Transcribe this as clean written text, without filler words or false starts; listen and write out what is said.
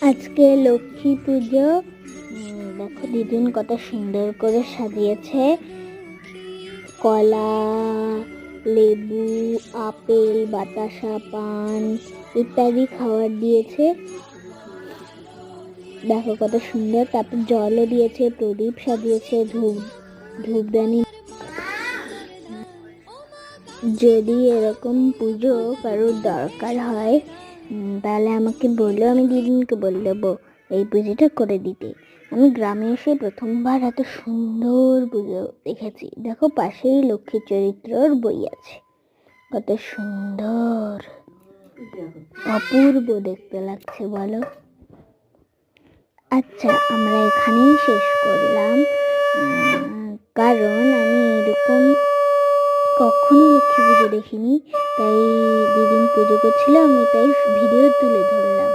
আজকে লক্ষ্মী পুজো। দেখো দিদিন কত সুন্দর করে সাজিয়েছে। কলা, লেবু, আপেল, বাতাসা, পান ইত্যাদি খাবার দিয়েছে। দেখো কত সুন্দর। তারপর জলও দিয়েছে, প্রদীপ সাজিয়েছে, ধূপদানি। যদি এরকম পুজো কারোর দরকার হয় তাহলে আমাকে বললো, আমি দিদিনকে বলে দেবো এই পুজোটা করে দিতে। আমি গ্রামে এসে প্রথমবার এত সুন্দর পুজো দেখেছি। দেখো পাশেই লক্ষ্মী চরিত্রর বই আছে, কত সুন্দর অপূর্ব দেখতে লাগছে বলো। আচ্ছা, আমরা এখানেই শেষ করলাম, কারণ আমি এরকম কখনো লক্ষ্মী পুজো দেখিনি। তাই দিদিন পুজো করছিল, আমি তাই ভিডিও তুলে ধরলাম।